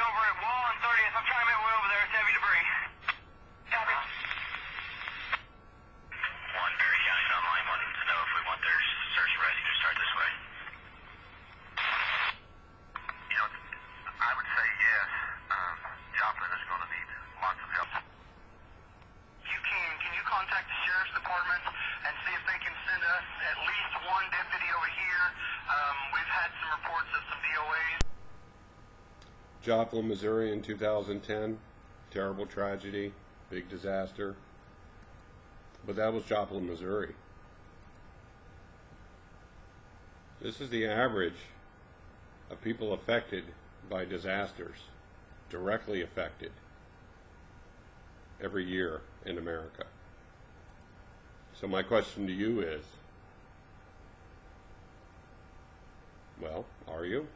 over at Wall and 30th. I'm trying to make my way over there. It's heavy debris. Copy. One, Berry County's online, wanting to know if we want their search and rescue to start this way. You know, I would say yes. Joplin is going to need lots of help. Can you contact the Sheriff's Department and see if they can send us at least one deputy over here? We've had some reports of some DOAs. Joplin, Missouri in 2010, terrible tragedy, big disaster. But that was Joplin, Missouri. This is the average of people affected by disasters, directly affected, every year in America. So my question to you is, well, are you?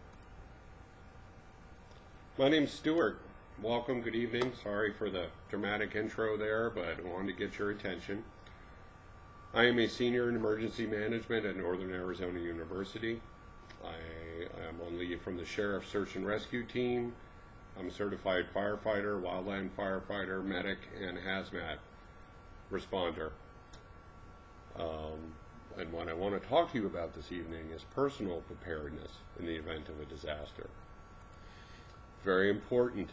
My name's Stuart. Welcome, good evening. Sorry for the dramatic intro there, but I wanted to get your attention. I am a senior in emergency management at Northern Arizona University. I am on leave from the Sheriff's Search and Rescue Team. I'm a certified firefighter, wildland firefighter, medic, and hazmat responder. And what I want to talk to you about this evening is personal preparedness in the event of a disaster. Very important.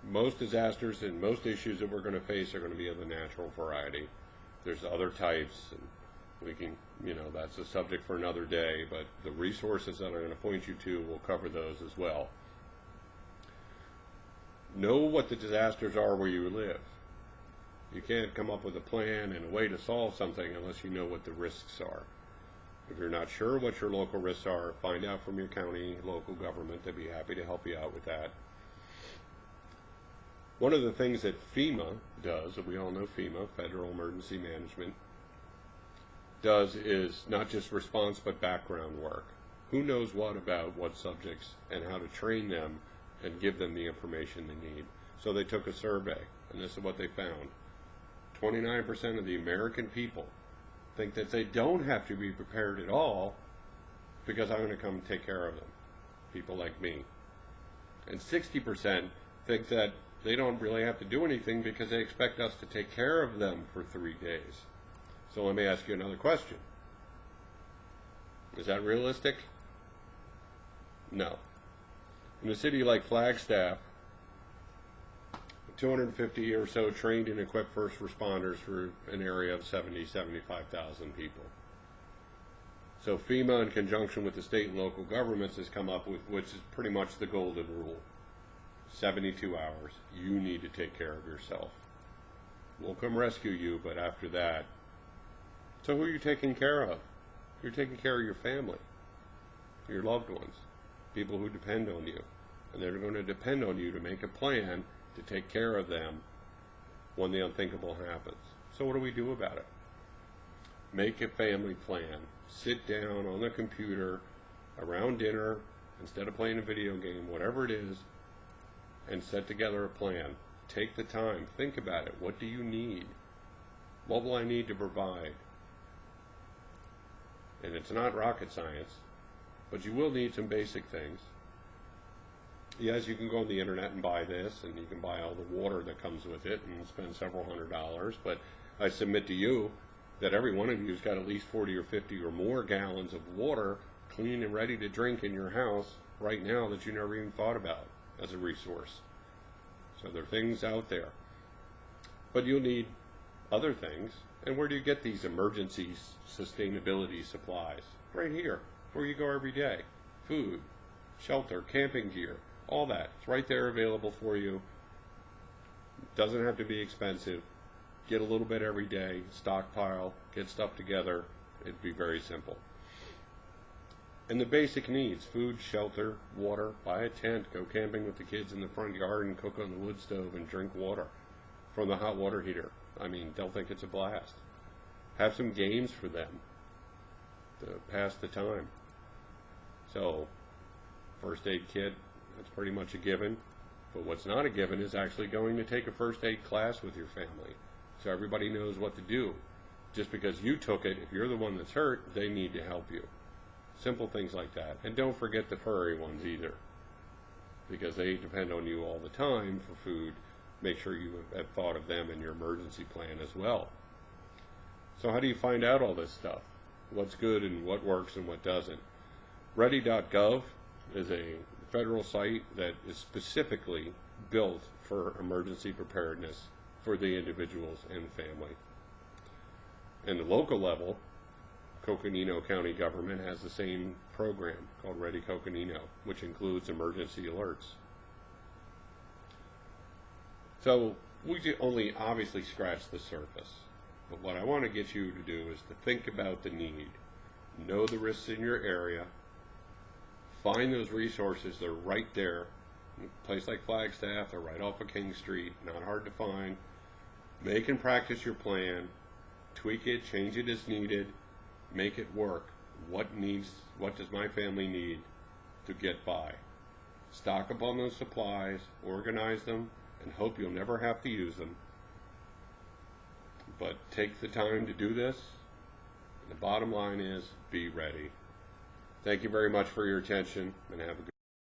Most disasters and most issues that we're going to face are going to be of the natural variety. There's other types, and we can, that's a subject for another day, but the resources that I'm going to point you to will cover those as well. Know what the disasters are where you live. You can't come up with a plan and a way to solve something unless you know what the risks are. If you're not sure what your local risks are, find out from your county, local government. They'd be happy to help you out with that. One of the things that FEMA does, and we all know FEMA, Federal Emergency Management, does is not just response but background work. Who knows what about what subjects and how to train them and give them the information they need. So they took a survey, and this is what they found. 29% of the American people think that they don't have to be prepared at all because I'm going to come take care of them, people like me. And 60% think that they don't really have to do anything because they expect us to take care of them for 3 days. So let me ask you another question. Is that realistic? No. In a city like Flagstaff, 250 or so trained and equipped first responders for an area of 75,000 people. So FEMA, in conjunction with the state and local governments, has come up with, which is pretty much the golden rule, 72 hours. You need to take care of yourself. We'll come rescue you, but after that, so who are you taking care of? You're taking care of your family, your loved ones, people who depend on you. And they're going to depend on you to make a plan to take care of them when the unthinkable happens. So what do we do about it? Make a family plan. Sit down on the computer around dinner, instead of playing a video game, whatever it is, and set together a plan. Take the time. Think about it. What do you need? What will I need to provide? And it's not rocket science, but you will need some basic things. Yes, you can go on the internet and buy this, and you can buy all the water that comes with it and spend several $100s, but I submit to you that every one of you has got at least 40 or 50 or more gallons of water clean and ready to drink in your house right now that you never even thought about as a resource. So there are things out there. But you'll need other things. And where do you get these emergency sustainability supplies? Right here, where you go every day. Food, shelter, camping gear, all that. It's right there available for you. Doesn't have to be expensive. Get a little bit every day, stockpile, get stuff together. It'd be very simple. And the basic needs, food, shelter, water, buy a tent, go camping with the kids in the front yard and cook on the wood stove and drink water from the hot water heater. I mean, they'll think it's a blast. Have some games for them to pass the time. So, first aid kit, that's pretty much a given. But what's not a given is actually going to take a first aid class with your family, so everybody knows what to do. Just because you took it, if you're the one that's hurt, they need to help you. Simple things like that. And don't forget the furry ones either. because they depend on you all the time for food. Make sure you have thought of them in your emergency plan as well. So how do you find out all this stuff? What's good and what works and what doesn't? Ready.gov is a federal site that is specifically built for emergency preparedness for the individuals and family. And the local level, Coconino County government has the same program called Ready Coconino, which includes emergency alerts. So we only obviously scratch the surface, but what I want to get you to do is to think about the need, know the risks in your area, find those resources. They're right there. A place like Flagstaff, they're right off of King Street, not hard to find. Make and practice your plan, tweak it, change it as needed, make it work. What does my family need to get by? Stock up on those supplies, organize them, and hope you'll never have to use them. But take the time to do this. The bottom line is, be ready. Thank you very much for your attention, and have a good